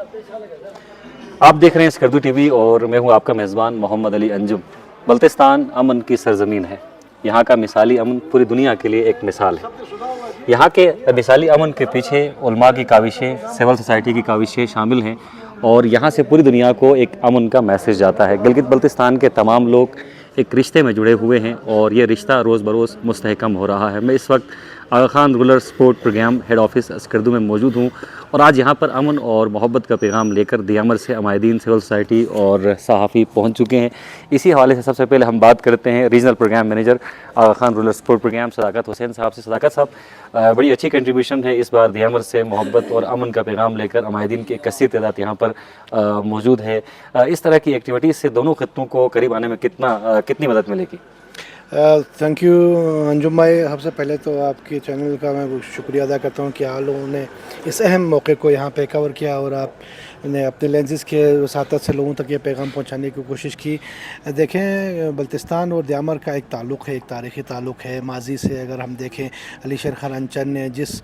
آپ دیکھ رہے ہیں اسکردو ٹی وی اور میں ہوں آپ کا میزبان محمد علی انجم۔ بلتستان امن کی سرزمین ہے، یہاں کا مثالی امن پوری دنیا کے لیے ایک مثال ہے۔ یہاں کے مثالی امن کے پیچھے علماء کی کاوشیں، سول سوسائٹی کی کاوشیں شامل ہیں، اور یہاں سے پوری دنیا کو ایک امن کا میسیج جاتا ہے۔ گلگت بلتستان کے تمام لوگ ایک رشتے میں جڑے ہوئے ہیں اور یہ رشتہ روز بروز مستحکم ہو رہا ہے۔ میں اس وقت Aga Khan rural support programme head office Skardu میں موجود ہوں، اور آج یہاں پر امن اور محبت کا پیغام لے کر دیامر سے عمائدین، سول سوسائٹی اور صحافی پہنچ چکے ہیں۔ اسی حوالے سے سب سے پہلے ہم بات کرتے ہیں ریجنل پروگرام مینیجر آغا خان رولر سپورٹ پروگرام صداقت حسین صاحب سے۔ صداقت صاحب، بڑی اچھی کنٹریبیوشن ہے اس بار دیامر سے محبت اور امن کا پیغام لے کر عمائدین کی ایک کثیر تعداد یہاں پر موجود ہے۔ اس طرح کی ایکٹیویٹیز سے دونوں خطوں کو قریب آنے میں کتنی مدد ملے گی؟ تھینک یو انجم بھائی، سب سے پہلے تو آپ کے چینل کا میں شکریہ ادا کرتا ہوں کہ آپ لوگوں نے اس اہم موقع کو یہاں پہ کور کیا اور آپ نے اپنے لینسز کے وساطت سے لوگوں تک یہ پیغام پہنچانے کی کوشش کی۔ دیکھیں، بلتستان اور دیامر کا ایک تعلق ہے، ایک تاریخی تعلق ہے ماضی سے۔ اگر ہم دیکھیں، علی شیر خان انچن نے جس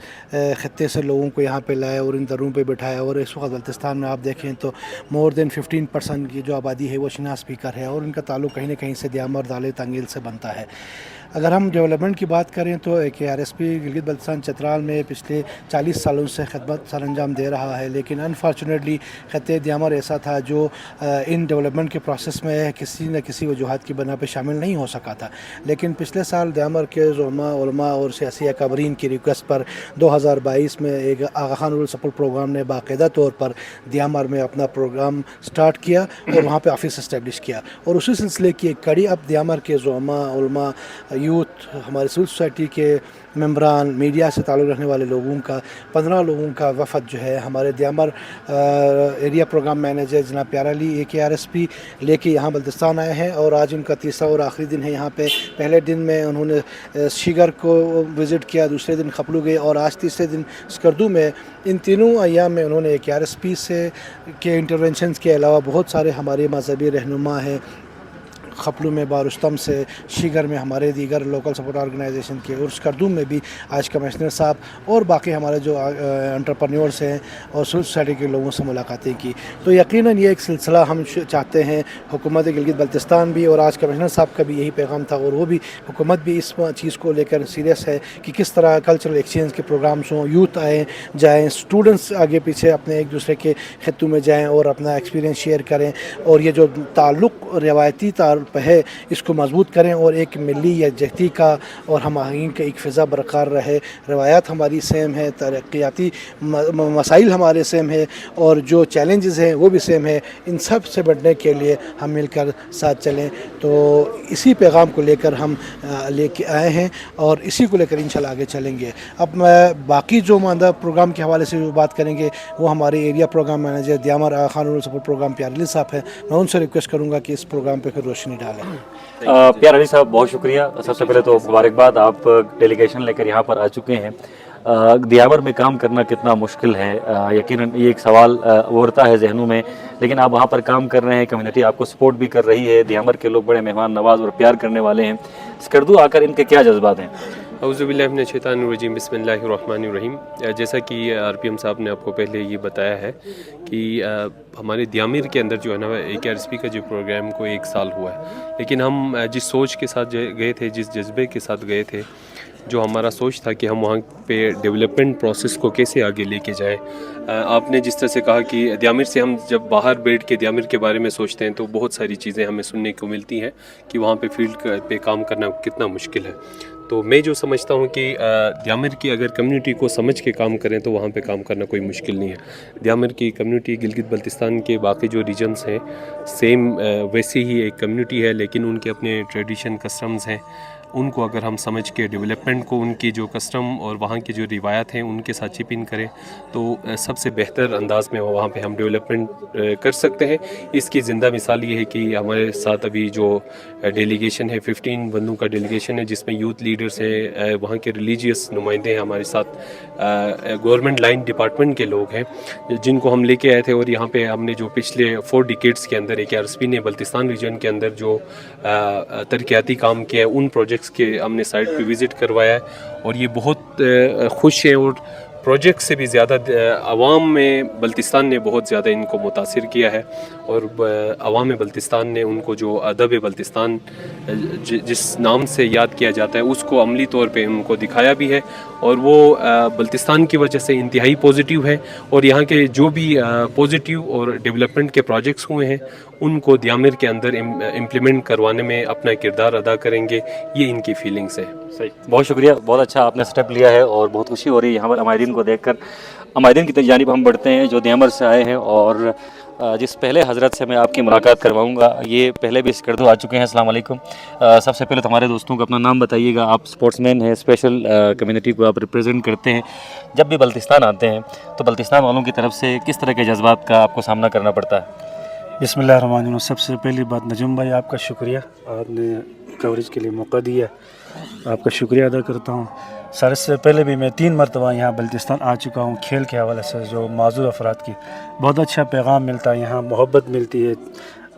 خطے سے لوگوں کو یہاں پہ لایا اور ان دروں پہ بٹھایا، اور اس وقت بلتستان میں آپ دیکھیں تو مور دین 15% کی جو آبادی ہے وہ شناہ اسپیکر ہے، اور ان کا تعلق کہیں نہ کہیں سے دیامر دالے تنگیل سے بنتا ہے۔ اگر ہم ڈیولپمنٹ کی بات کریں تو KRSP گلگت بلتستان چترال میں پچھلے 40 سالوں سے خدمت سر انجام دے رہا ہے، لیکن انفارچونیٹلی خطے دیامر ایسا تھا جو ان ڈیولپمنٹ کے پروسیس میں کسی نہ کسی وجوہات کی بنا پہ شامل نہیں ہو سکا تھا۔ لیکن پچھلے سال دیامر کے علماء اور سیاسی اکابرین کی ریکویسٹ پر 2022 میں ایک آغا خان رول سپورٹ پروگرام نے باقاعدہ طور پر دیامر میں اپنا پروگرام سٹارٹ کیا اور وہاں پہ آفس اسٹیبلش کیا، اور اسی سلسلے کی ایک کڑی اب دیامر کے علماء، یوتھ، ہمارے سول سوسائٹی کے ممبران، میڈیا سے تعلق رکھنے والے لوگوں کا 15 لوگوں کا وفد جو ہے ہمارے دیامر ایریا پروگرام مینیجر جناب پیارا علی KRSP لے کے یہاں بلتستان آئے ہیں، اور آج ان کا تیسرا اور آخری دن ہے یہاں پہ۔ پہلے دن میں انہوں نے شیگر کو وزٹ کیا، دوسرے دن خپلو گئے، اور آج تیسرے دن اسکردو میں۔ ان تینوں ایام میں انہوں نے KRSP سے کے انٹرونشنز کے علاوہ بہت سارے ہمارے مذہبی رہنما ہیں، خپلو میں بارستم سے، شیگر میں ہمارے دیگر لوکل سپورٹ آرگنائزیشن کے، اور اسکردو میں بھی آج کمشنر صاحب اور باقی ہمارے جو انٹرپرینیورس ہیں اور سول سوسائٹی کے لوگوں سے ملاقاتیں کی۔ تو یقیناً یہ ایک سلسلہ ہم چاہتے ہیں، حکومت گلگت بلتستان بھی، اور آج کمشنر صاحب کا بھی یہی پیغام تھا، اور وہ بھی حکومت بھی اس چیز کو لے کر سیریس ہے کہ کس طرح کلچرل ایکسچینج کے پروگرامس ہوں، یوتھ جائیں، اسٹوڈنٹس آگے پیچھے اپنے ایک دوسرے کے خطوں میں جائیں اور اپنا ایکسپیرینس شیئر کریں، اور یہ جو تعلق روایتی پہ ہے اس کو مضبوط کریں، اور ایک ملی یکجہتی کا اور ہم آہنگی کا ایک فضا برقرار رہے۔ روایات ہماری سیم ہے، ترقیاتی مسائل ہمارے سیم ہے، اور جو چیلنجز ہیں وہ بھی سیم ہے۔ ان سب سے بڑھنے کے لیے ہم مل کر ساتھ چلیں، تو اسی پیغام کو لے کر ہم لے کے آئے ہیں، اور اسی کو لے کر انشاءاللہ آگے چلیں گے۔ اب میں باقی جو ماندہ پروگرام کے حوالے سے جو بات کریں گے وہ ہمارے ایریا پروگرام مینیجر دیامر آغا خان رول سپورٹ پروگرام پیار علی صاحب ہیں، میں ان سے ریکویسٹ کروں گا کہ اس پروگرام پہ پھر روشنی ڈالیں۔ پیار علی صاحب، بہت شکریہ۔ سب سے پہلے تو مبارکباد، آپ ڈیلیگیشن لے کر یہاں پر آ چکے ہیں۔ دیامر میں کام کرنا کتنا مشکل ہے، یقیناً یہ ایک سوال ابھرتا ہے ذہنوں میں، لیکن آپ وہاں پر کام کر رہے ہیں، کمیونٹی آپ کو سپورٹ بھی کر رہی ہے، دیامر کے لوگ بڑے مہمان نواز اور پیار کرنے والے ہیں۔ اسکردو آ کر ان کے کیا جذبات ہیں؟ اعوذ باللہ من الشیطان الرجیم، بسم اللہ الرحمن الرحیم۔ جیسا کہ RPM صاحب نے آپ کو پہلے یہ بتایا ہے کہ ہمارے دیامر کے اندر جو ہے نا KRSP کا جو پروگرام کو 1 سال ہوا ہے، لیکن ہم جس سوچ کے ساتھ گئے تھے، جس جذبے کے ساتھ گئے تھے، جو ہمارا سوچ تھا کہ ہم وہاں پہ ڈیولپمنٹ پروسیس کو کیسے آگے لے کے جائیں۔ آپ نے جس طرح سے کہا کہ دیامر سے ہم جب باہر بیٹھ کے دیامر کے بارے میں سوچتے ہیں تو بہت ساری چیزیں ہمیں سننے کو ملتی ہیں کہ وہاں پہ فیلڈ پہ کام کرنا کتنا مشکل ہے۔ تو میں جو سمجھتا ہوں کہ دیامر کی اگر کمیونٹی کو سمجھ کے کام کریں تو وہاں پہ کام کرنا کوئی مشکل نہیں ہے۔ دیامر کی کمیونٹی گلگت بلتستان کے باقی جو ریجنز ہیں سیم ویسی ہی ایک کمیونٹی ہے، لیکن ان کے اپنے ٹریڈیشن کسٹمز ہیں، ان کو اگر ہم سمجھ کے ڈیولپمنٹ کو، ان کی جو کسٹم اور وہاں کی جو روایات ہیں ان کے ساتھ چپ ان کریں تو سب سے بہتر انداز میں وہاں پہ ہم ڈیولپمنٹ کر سکتے ہیں۔ اس کی زندہ مثال یہ ہے کہ ہمارے ساتھ ابھی جو ڈیلیگیشن ہے 15 بندوں کا ڈیلیگیشن ہے، جس میں یوتھ لیڈرز ہیں، وہاں کے ریلیجیس نمائندے ہیں، ہمارے ساتھ گورنمنٹ لائن ڈپارٹمنٹ کے لوگ ہیں جن کو ہم لے کے آئے تھے، اور یہاں پہ ہم نے جو پچھلے 4 ڈیکیڈز کے اندر KRSP نے بلتستان ریجن کے اندر جو ترقیاتی کام کیا ہے ان پروجیکٹس کے ہم نے سائٹ پہ وزٹ کروایا ہے، اور یہ بہت خوش ہیں اور प्रोजेक्ट से भी ज़्यादा अवाम में बल्तिस्तान ने बहुत ज़्यादा इनको मुतासिर किया है और अवाम बल्तिस्तान ने उनको जो अदब बल्तिस्तान जिस नाम से याद किया जाता है उसको अमली तौर पे उनको दिखाया भी है और वो बल्तिस्तान की वजह से इंतहाई पॉजिटिव है और यहाँ के जो भी पॉजिटिव और डेवलपमेंट के प्रोजेक्ट्स हुए हैं उनको दियामिर के अंदर इम्प्लीमेंट करवाने में अपना किरदार अदा करेंगे, ये इनकी फीलिंग्स है। सही, बहुत शुक्रिया, बहुत अच्छा आपने स्टेप लिया है और बहुत खुशी हो रही है यहाँ पर अमायदीन को देखकर। अमायदीन की जानिब हम बढ़ते हैं जो दियामर से आए हैं और जिस पहले हज़रत से मैं आपकी मुलाकात करवाऊंगा, ये पहले भी स्कर्दो आ चुके हैं। अस्सलाम वालेकुम। सबसे पहले तो हमारे दोस्तों को अपना नाम बताइएगा। आप स्पोर्ट्समैन हैं, स्पेशल कम्युनिटी को आप रिप्रेजेंट करते हैं। जब भी बल्तिस्तान आते हैं तो बल्तिस्तान वालों की तरफ से किस तरह के जज्बात का आपको सामना करना पड़ता है? बिस्मिल्लाहिर्रहमानिर्रहीम। सबसे पहली बात नजम भाई आपका शुक्रिया, आपने कवरेज के लिए मौका दिया, आपका शुक्रिया अदा करता हूँ। सर इससे पहले भी मैं 3 मरतबा यहाँ बल्तिस्तान आ चुका हूँ खेल के हवाले से। जो माजूर अफराद की बहुत अच्छा पैगाम मिलता है, यहाँ मोहब्बत मिलती है,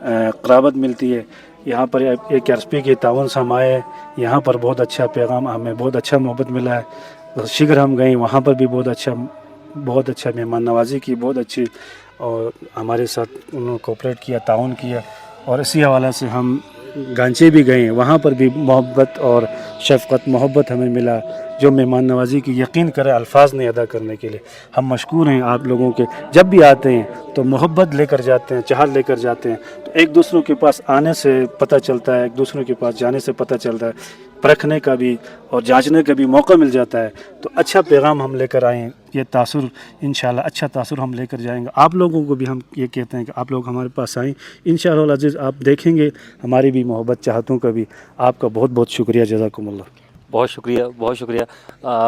क़राबत मिलती है। यहाँ पर एक RSP के ताउन से हम आए, यहाँ पर बहुत अच्छा पैगाम, हमें बहुत अच्छा मोहब्बत मिला है। शिगर हम गए, वहाँ पर भी बहुत अच्छा मेहमान नवाजी की, बहुत अच्छी, और हमारे साथ उन्होंने कोऑपरेट किया, ताउन किया। और इसी हवाले से हम गांचे भी गए, वहाँ पर भी मोहब्बत और शफ़क़त मोहब्बत हमें मिला, जो मेहमान नवाजी की यकीन करें अल्फाज नहीं अदा करने के लिए। हम मशकूर हैं आप लोगों के, जब भी आते हैं तो मोहब्बत लेकर जाते हैं, चाहत लेकर जाते हैं। तो एक दूसरों के पास आने से पता चलता है, एक दूसरों के पास जाने से पता चलता है, परखने का भी और जांचने का भी मौका मिल जाता है। तो अच्छा पैगाम हम लेकर आए हैं, ये तासुर इंशाल्लाह अच्छा तासुर हम लेकर जाएंगे। आप लोगों को भी हम ये कहते हैं कि आप लोग हमारे पास आएँ, इंशाअल्लाह अज़ीज़ आप देखेंगे हमारी भी मोहब्बत चाहतों का भी। आपका बहुत बहुत शुक्रिया, जज़ाकुमुल्लाह। बहुत शुक्रिया, बहुत शुक्रिया।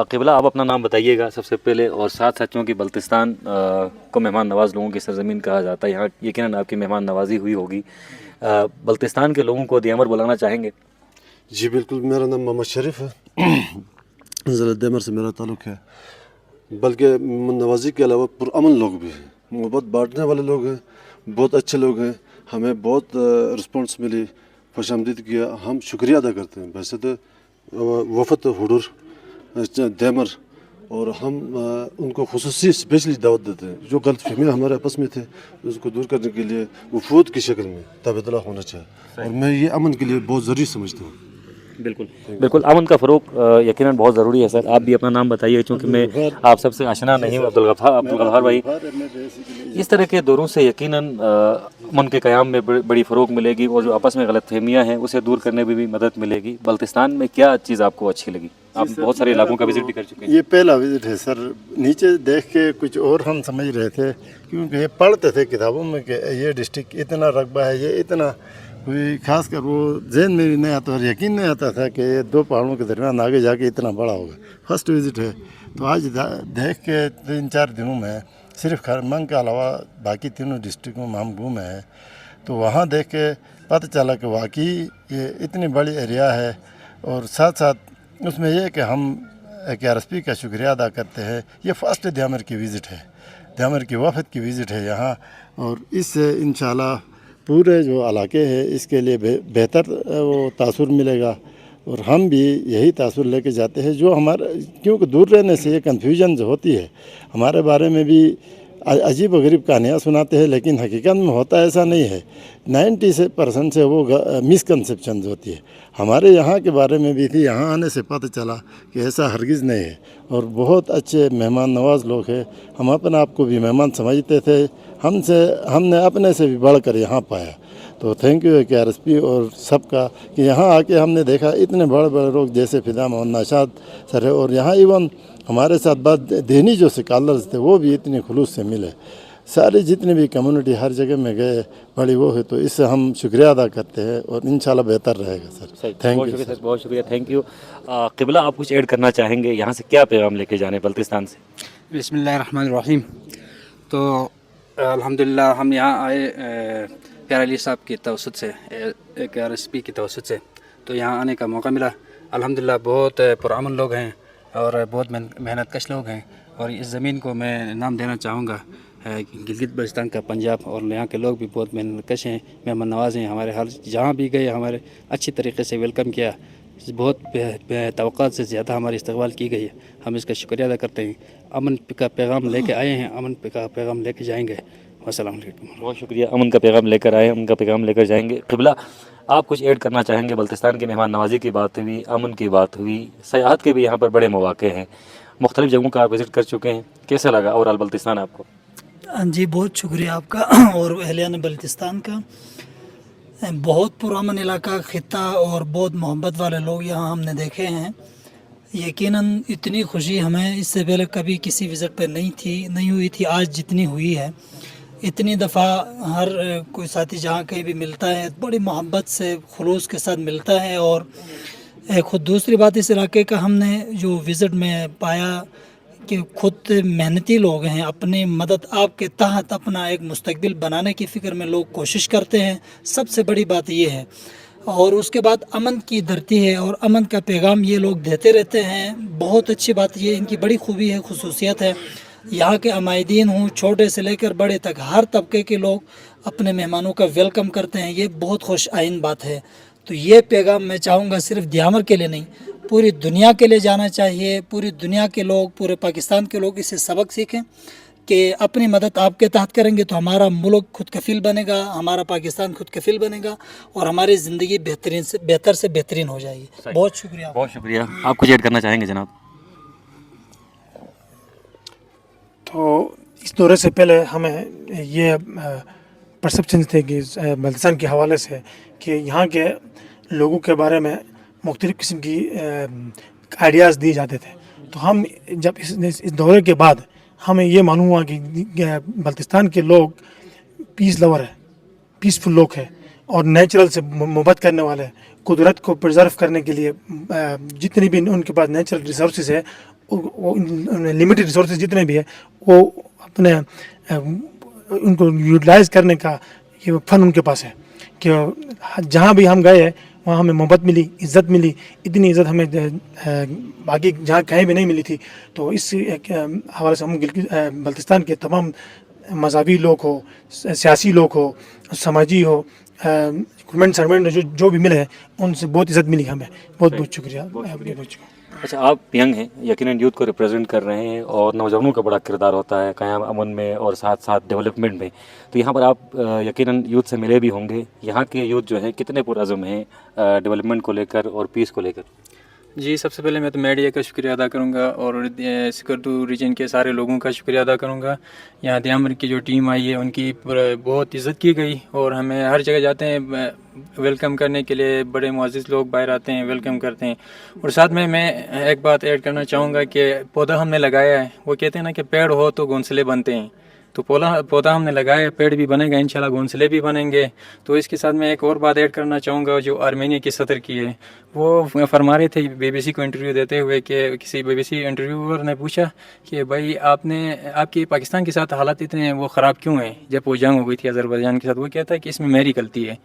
क़िबला आप अपना नाम बताइएगा सबसे पहले, और साथ साथ क्योंकि बल्तिस्तान को मेहमान नवाज़ लोगों की सरज़मीन कहा जाता है, यहाँ यकीनन आपकी मेहमान नवाज़ी हुई होगी। बल्तिस्तान के लोगों को दियामर बुलाना चाहेंगे? जी बिल्कुल, मेरा नाम मोहम्मद शरीफ है, ज़िला दियामर से मेरा ताल्लुक़ है। बल्कि नवाज़ी के अलावा पुरअमन लोग भी हैं, मोहब्बत बांटने वाले लोग हैं, बहुत अच्छे लोग हैं। हमें बहुत रिस्पॉन्स मिली, खुशामदीद किया, हम शुक्रिया अदा करते हैं। वैसे तो वफ़द हुडूर दियामर, और हम उनको खुसूसी स्पेशली दावत देते हैं। जो गलत फहमियाँ हमारे आपस में थे उसको दूर करने के लिए वफूद की शक्ल में तबादला होना चाहिए, और मैं ये अमन के लिए बहुत ज़रूरी समझता हूँ। बिल्कुल बिल्कुल, अमन का फ़रोग यकीनन बहुत ज़रूरी है। सर आप भी अपना नाम बताइए, क्योंकि मैं आप सबसे आशना नहीं हूँ। अब्दुल गफ़ार भाई, इस तरह के दौरों से यकीनन अमन के क़याम में बड़ी फ़रोग मिलेगी, और जो आपस में गलत फहमियाँ हैं उसे दूर करने में भी मदद मिलेगी। बल्तिस्तान में क्या चीज़ आपको अच्छी लगी? आप बहुत सारे इलाकों का विज़िट भी कर चुके हैं। ये पहला विज़िट है सर। नीचे देख के कुछ और हम समझ रहे थे, क्योंकि ये पढ़ते थे किताबों में कि ये डिस्ट्रिक्ट इतना रकबा है, ये इतना, कोई खास कर वो जहन में नहीं आता और यकीन नहीं आता था कि ये 2 पहाड़ों के दरमियान आगे जाके इतना बड़ा होगा। फर्स्ट विज़िट है, तो आज देख के 3-4 दिनों में सिर्फ खरमंग के अलावा बाकी तीनों डिस्ट्रिक्टों में हम घूमे हैं। तो वहाँ देख के पता चला कि वाकई ये इतनी बड़ी एरिया है, और साथ साथ उसमें यह कि हम एक RSP का शुक्रिया अदा करते हैं। ये फर्स्ट दियामर की विज़िट है, दियामर की वफ़द की विज़िट है यहाँ, और इससे इंशाल्लाह पूरे जो इलाके हैं इसके लिए बेहतर वो तासुर मिलेगा। और हम भी यही तासुर लेके जाते हैं, जो हमारा, क्योंकि दूर रहने से ये कन्फ्यूजन जो होती है, हमारे बारे में भी अजीब व गरीब कहानियाँ सुनाते हैं, लेकिन हकीकत में होता ऐसा नहीं है। 90% से वो मिसकंसेप्शन होती है। हमारे यहाँ के बारे में भी थी, यहाँ आने से पता चला कि ऐसा हरगिज़ नहीं है, और बहुत अच्छे मेहमान नवाज लोग हैं। हम अपने आप को भी मेहमान समझते थे, हमने अपने से भी बढ़कर यहाँ पाया। तो थैंक यू है कि RSP और सबका, कि यहाँ आके हमने देखा इतने बड़े बड़े लोग जैसे फिदा मोहम्मद नाशाद सर है, और यहाँ इवन हमारे साथ बात देनी जो स्कॉलर्स थे वो भी इतने खुलूस से मिले। सारी जितनी भी कम्युनिटी हर जगह में गए बड़ी वो है, तो इससे हम शुक्रिया अदा करते हैं, और इंशाल्लाह बेहतर रहेगा सर। थैंक यू सर, बहुत शुक्रिया, थैंक यू। क़िबला आप कुछ ऐड करना चाहेंगे? यहाँ से क्या पैगाम लेके जाने बल्तिस्तान से? बिस्मिल्लाहिर्रहमानिर्रहीम। तो अल्हम्दुलिल्लाह हम यहाँ आए प्यारे अली साहब की तवसत से, एक RSP की तवसत से, तो यहाँ आने का मौका मिला। अल्हम्दुलिल्लाह बहुत पुरअमन लोग हैं और बहुत मेहनत कश लोग हैं, और इस ज़मीन को मैं नाम देना चाहूँगा गिलगित बल्तिस्तान का पंजाब, और यहाँ के लोग भी बहुत मेहनत कश हैं, मेहमान नवाज हैं। हमारे हर जहाँ भी गए हमारे अच्छी तरीके से वेलकम किया, बहुत तवक़्क़ात से ज़्यादा हमारी इस्तक़बाल की गई है। हम इसका शुक्रिया अदा करते हैं। अमन का पैगाम लेके आए हैं, अमन का पैगाम लेके जाएंगे। अस्सलाम वालेकुम। बहुत शुक्रिया, अमन का पैगाम लेकर आए, अमन का पैगाम लेकर जाएंगे। क़िबला, आप कुछ ऐड करना चाहेंगे? बल्तिस्तान की मेहमान नवाजी की बात हुई, अमन की बात हुई, सयाहत के भी यहाँ पर बड़े मौक़े हैं, मुख्तलिफ़ जगहों का आप विज़िट कर चुके हैं, कैसा लगा ओवरऑल बल्तिस्तान आपको? जी बहुत शुक्रिया आपका और अहलियान बल्तिस्तान का। बहुत पुरअमन इलाका, ख़ित्ता और बहुत मोहब्बत वाले लोग यहाँ हमने देखे हैं। यकीनन इतनी खुशी हमें इससे पहले कभी किसी विज़िट पर नहीं हुई थी, आज जितनी हुई है। इतनी दफ़ा हर कोई साथी जहाँ कहीं भी मिलता है बड़ी मोहब्बत से खुलूस के साथ मिलता है। और ख़ुद दूसरी बात, इस इलाके का हमने जो विज़िट में पाया कि खुद मेहनती लोग हैं, अपनी मदद आपके तहत अपना एक मुस्तकबिल बनाने की फ़िक्र में लोग कोशिश करते हैं, सबसे बड़ी बात ये है। और उसके बाद अमन की धरती है और अमन का पैगाम ये लोग देते रहते हैं। बहुत अच्छी बात ये इनकी बड़ी खूबी है, खुसूसियत है। यहाँ के अमायदीन हूँ, छोटे से लेकर बड़े तक हर तबके के लोग अपने मेहमानों का वेलकम करते हैं, ये बहुत खुश आइन बात है। तो ये पैगाम मैं चाहूँगा सिर्फ दियामर के लिए नहीं, पूरी दुनिया के लिए जाना चाहिए। पूरी दुनिया के लोग, पूरे पाकिस्तान के लोग इससे सबक सीखें कि अपनी मदद आपके तहत करेंगे तो हमारा मुल्क खुद कफील बनेगा, हमारा पाकिस्तान खुद कफील बनेगा और हमारी ज़िंदगी बेहतर से बेहतरीन हो जाएगी। बहुत शुक्रिया। बहुत शुक्रिया। आप कुछ ऐड करना चाहेंगे जनाब? तो इस दौरे से पहले हमें ये परसेप्शन थे कि बल्तिस्तान के हवाले से कि यहाँ के लोगों के बारे में मुख्तलिफ़ किस्म की आइडियाज़ दिए जाते थे। तो हम जब इस दौरे के बाद हमें ये मालूम हुआ कि बल्तिस्तान के लोग पीस लवर है, पीसफुल लोग हैं और नेचुरल से मोहब्बत करने वाले हैं। कुदरत को प्रिजर्व करने के लिए जितनी भी उनके पास नेचुरल रिसोर्सेज है, वो लिमिटेड रिसोर्सेज जितने भी है, वो अपने उनको यूटिलाइज़ करने का ये फन उनके पास है कि जहाँ भी हम गए वहाँ हमें मोहब्बत मिली, इज़्ज़त मिली। इतनी इज़्ज़त हमें बाकी जहाँ कहीं भी नहीं मिली थी। तो इस हवाले से हम बल्तिस्तान के तमाम मज़हबी लोग हो, सियासी लोग हो, समाजी हो, गवर्नमेंट सर्वेंट जो भी मिले हैं, उनसे बहुत इज़्ज़त मिली हमें। बहुत बहुत शुक्रिया। अच्छा, आप यंग हैं, यकीनन यूथ को रिप्रेजेंट कर रहे हैं और नौजवानों का बड़ा किरदार होता है क़याम अमन में और साथ साथ डेवलपमेंट में। तो यहाँ पर आप यकीनन यूथ से मिले भी होंगे। यहाँ के यूथ जो है कितने पुरअज़्म हैं डेवलपमेंट को लेकर और पीस को लेकर? जी, सबसे पहले मैं तो मीडिया का शुक्रिया अदा करूंगा और सिकरदू रीजन के सारे लोगों का शुक्रिया अदा करूंगा। यहाँ दियामर की जो टीम आई है उनकी बहुत इज़्ज़त की गई और हमें हर जगह जाते हैं वेलकम करने के लिए, बड़े मुअज़्ज़िज़ लोग बाहर आते हैं, वेलकम करते हैं। और साथ में मैं एक बात ऐड करना चाहूँगा कि पौधा हमने लगाया है, वो कहते हैं ना कि पेड़ हो तो घोंसले बनते हैं। तो पौधा हमने लगाया, पेड़ भी बनेगा इंशाल्लाह, घोंसले भी बनेंगे। तो इसके साथ मैं एक और बात ऐड करना चाहूँगा जो आर्मेनिया की सदर की है। वो फरमा रहे थे BBC को इंटरव्यू देते हुए कि किसी BBC इंटरव्यूअर ने पूछा कि भाई आपके पाकिस्तान के साथ हालात इतने वो ख़राब क्यों हैं जब वो जंग हो गई थी अज़रबैजान के साथ। वो कहता है कि इसमें मेरी गलती है।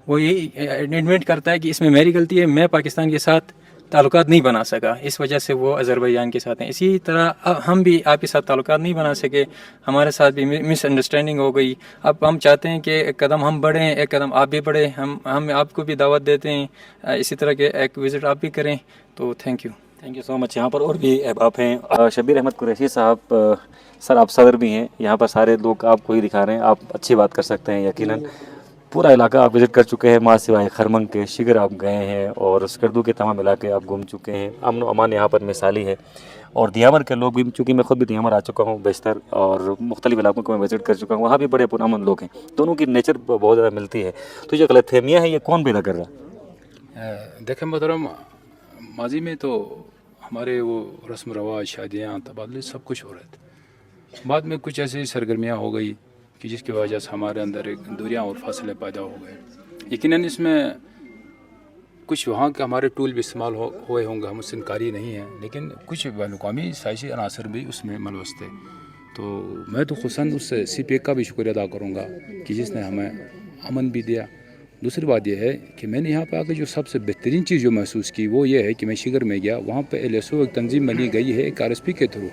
वो यही एडमिट करता है कि इसमें मेरी गलती है, मैं पाकिस्तान के साथ ताल्लुकात नहीं बना सका, इस वजह से वो अज़रबैजान के साथ हैं। इसी तरह हम भी आपके साथ ताल्लुकात नहीं बना सके, हमारे साथ भी मिसअंडरस्टैंडिंग हो गई। अब हम चाहते हैं कि एक कदम हम बढ़ें, एक कदम आप भी बढ़ें। हम आपको भी दावत देते हैं इसी तरह के एक विज़िट आप भी करें। तो थैंक यू सो मच। यहाँ पर और भी अहबाब हैं। शब्बीर अहमद कुरैशी साहब, सर आप सदर भी हैं, यहाँ पर सारे लोग आपको ही दिखा रहे हैं, आप अच्छी बात कर सकते हैं। यकीनन पूरा इलाका आप विज़िट कर चुके हैं, माँ सिवाय खरमंग के शिगर आप गए हैं और स्कर्दू के तमाम इलाके आप घूम चुके हैं। अमन व अमान यहाँ पर मिसाली है। और दियामर के लोग भी, चूँकि मैं ख़ुद भी दियामर आ चुका हूँ बेशतर और मुख्तलिफ़ इलाकों को मैं विज़िट कर चुका हूँ, वहाँ भी बड़े पुरअमन लोग हैं। दोनों की नेचर बहुत ज़्यादा मिलती है। तो ये गलतफहमियाँ हैं, ये कौन पैदा कर रहा है? देखें मोहतरम, माजी में तो हमारे वो रस्म रवाज, शादियाँ, तबादले सब कुछ हो रहे थे। बाद में कुछ ऐसी सरगर्मियाँ हो गई कि जिसकी वजह से हमारे अंदर एक दूरियाँ और फासले पैदा हो गए। यकीनन इसमें कुछ वहाँ के हमारे टूल भी इस्तेमाल हुए होंगे, हम उससे इनकारी नहीं हैं, लेकिन कुछ बैनुकामी साइसी अनासर भी उसमें मलवस थे। तो मैं तो खुसन उस CPA का भी शुक्रिया अदा करूँगा कि जिसने हमें अमन भी दिया। दूसरी बात यह है कि मैंने यहाँ पर आकर जो सबसे बेहतरीन चीज़ जो महसूस की वो ये है कि मैं शिगर में गया, वहाँ पर LSO एक तंजीम बनी गई है एक RSP के थ्रू।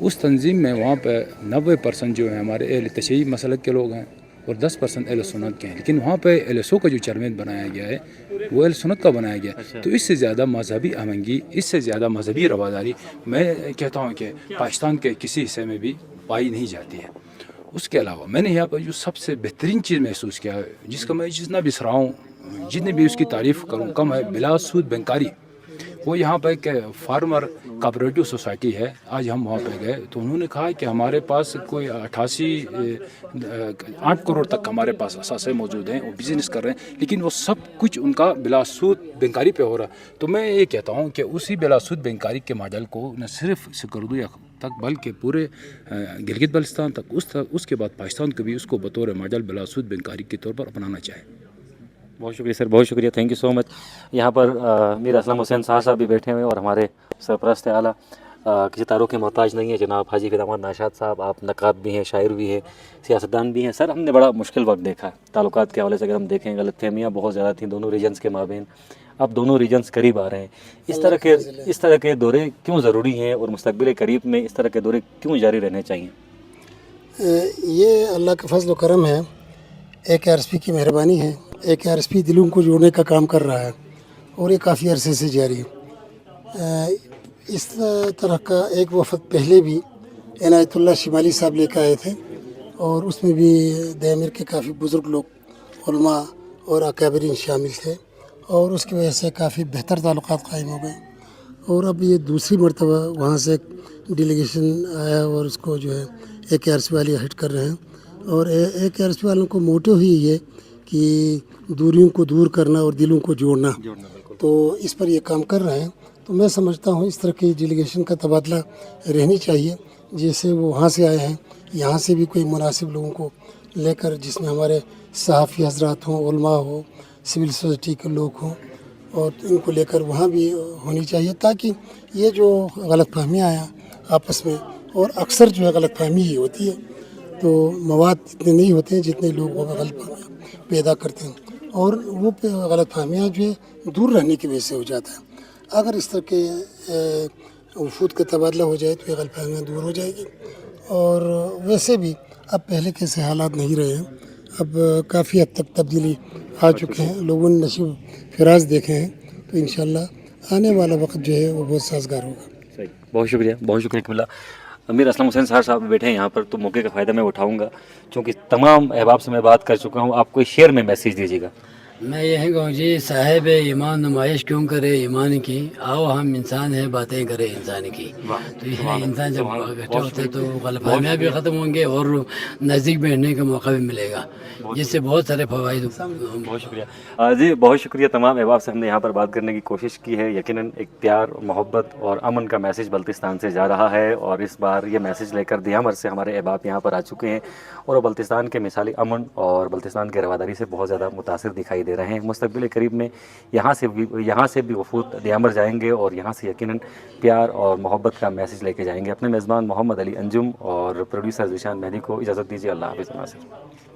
उस तंजीम में वहाँ पर 90% जो है हमारे अहल तशय्युई मसलक के लोग हैं और 10% अहले सुन्नत के हैं, लेकिन वहाँ पे अहले सौ का जो चेयरमैन बनाया गया है वो अहले सुन्नत का बनाया गया है। तो इससे ज़्यादा मजहबी आमंगी, इससे ज़्यादा मजहबी रवादारी मैं कहता हूँ कि पाकिस्तान के किसी हिस्से में भी पाई नहीं जाती है। उसके अलावा मैंने यहाँ पर जो सबसे बेहतरीन चीज़ महसूस किया है, जिसका मैं जितना भी सराहूँ, जितनी भी उसकी तारीफ़ करूँ कम है, बिला सूद बैंकारी। वो यहाँ पर एक फार्मर कोऑपरेटिव सोसाइटी है। आज हम वहाँ पे गए तो उन्होंने कहा कि हमारे पास कोई 8 करोड़ तक हमारे पास असासे मौजूद हैं, वो बिज़नेस कर रहे हैं, लेकिन वो सब कुछ उनका बिलासूद बैंकारी पे हो रहा। तो मैं ये कहता हूँ कि उसी बिलासूद बैंकारी के मॉडल को न सिर्फ सिकरदू तक बल्कि पूरे गिलगित बल्तिस्तान तक, उसके बाद पाकिस्तान को भी उसको बतौर मॉडल बिलासूद बैंकारी के तौर पर अपनाना चाहिए। बहुत शुक्रिया सर, बहुत शुक्रिया, थैंक यू सो मच। यहाँ पर मीर असलम हुसैन साहब भी बैठे हुए हैं और हमारे सरपरस्त आला किसी तारों के मोहताज नहीं है जनाब हाजी फिदामत नाशाद साहब। आप नक़ाद भी हैं, शायर भी हैं, सियासतदान भी हैं। सर हमने बड़ा मुश्किल वक्त देखा है ताल्लुकात के हवाले से। अगर हम देखें गलतफहमियाँ बहुत ज़्यादा थी दोनों रीजन्स के माबेन, अब दोनों रीजन्स करीब आ रहे हैं। इस तरह के दौरे क्यों ज़रूरी हैं और मुस्तक़बिल करीब में इस तरह के दौरे क्यों जारी रहने चाहिए? ये अल्लाह का फजल व करम है, AKRSP की मेहरबानी है। AKRSP दिलों को जोड़ने का काम कर रहा है और ये काफ़ी अरसे से जारी है। इस तरह का एक वफ़द पहले भी इनायतुल्लाह शिमाली साहब लेकर आए थे और उसमें भी दयामिर के काफ़ी बुज़ुर्ग लोग, उलमा और अकाबरीन शामिल थे और उसकी वजह से काफ़ी बेहतर ताल्लुकात कायम हो गए। और अब ये दूसरी मरतबा वहाँ से एक डेलीगेशन आया और उसको जो है AKRSP वाले हेड कर रहे हैं। और AKRSP वालों को मोटिव ही ये कि दूरियों को दूर करना और दिलों को जोड़ना, तो इस पर ये काम कर रहे हैं। तो मैं समझता हूँ इस तरह की डेलीगेशन का तबादला रहनी चाहिए। जैसे वो वहाँ से आए हैं, यहाँ से भी कोई मुनासिब लोगों को लेकर, जिसमें हमारे सहाफ़ी हजरात हों, उलमा हो, सिविल सोसाइटी के लोग हों, और इनको लेकर वहाँ भी होनी चाहिए, ताकि ये जो गलतफहमियाँ आया आपस में, और अक्सर जो है गलतफहमी ही होती है, तो मवाद इतने नहीं होते हैं जितने लोग वो गलतफहमियाँ पैदा करते हैं, और वो गलतफहमियाँ जो है दूर रहने की वजह से हो जाता है। अगर इस तरह के वफूद का तबादला हो जाए तो ये गलतफहमियाँ दूर हो जाएगी। और वैसे भी अब पहले कैसे हालात नहीं रहे हैं, अब काफ़ी हद तक तब्दीली आ चुके हैं, लोगों ने नशीब फिराज देखे हैं, तो इंशाल्लाह आने वाला वक्त जो है वो बहुत साजगार होगा। सही, बहुत शुक्रिया कबिला। मीर असलम हुसैन साहब बैठे हैं यहाँ पर, तो मौके का फ़ायदा मैं उठाऊँगा, क्योंकि तमाम अहबाब से मैं बात कर चुका हूँ। आप कोई शेर में मैसेज दीजिएगा। मैं यही कहूँ जी, साहिब ईमान नुमाइश क्यों करे ईमान की, आओ हम इंसान हैं बातें करें इंसान की। तो ये इंसान जब इकट्ठे होते तो गलतफहमियाँ भी ख़त्म होंगे और नज़दीक बैठने का मौका भी मिलेगा, जिससे बहुत सारे फ़वाइद। बहुत शुक्रिया जी, बहुत शुक्रिया। तमाम अहबाब से हमने यहाँ पर बात करने की कोशिश की है। यकीनन एक प्यार, मोहब्बत और अमन का मैसेज बल्तिस्तान से जा रहा है, और इस बार ये मैसेज लेकर दियामर से हमारे अहबाब यहाँ पर आ चुके हैं, और वो बल्तिस्तान के मिसाली अमन और बल्तिस्तान के रवादारी से बहुत ज़्यादा मुतासिर दिखाई दे रहे हैं। मुस्तक़बिल करीब में यहाँ से भी वफूद दियामर जाएंगे और यहाँ से यकीनन प्यार और मोहब्बत का मैसेज लेके जाएंगे। अपने मेज़बान मोहम्मद अली अंजुम और प्रोड्यूसर ज़ीशान मेहदी को इजाज़त दीजिए। अल्लाह हाफ़िज़।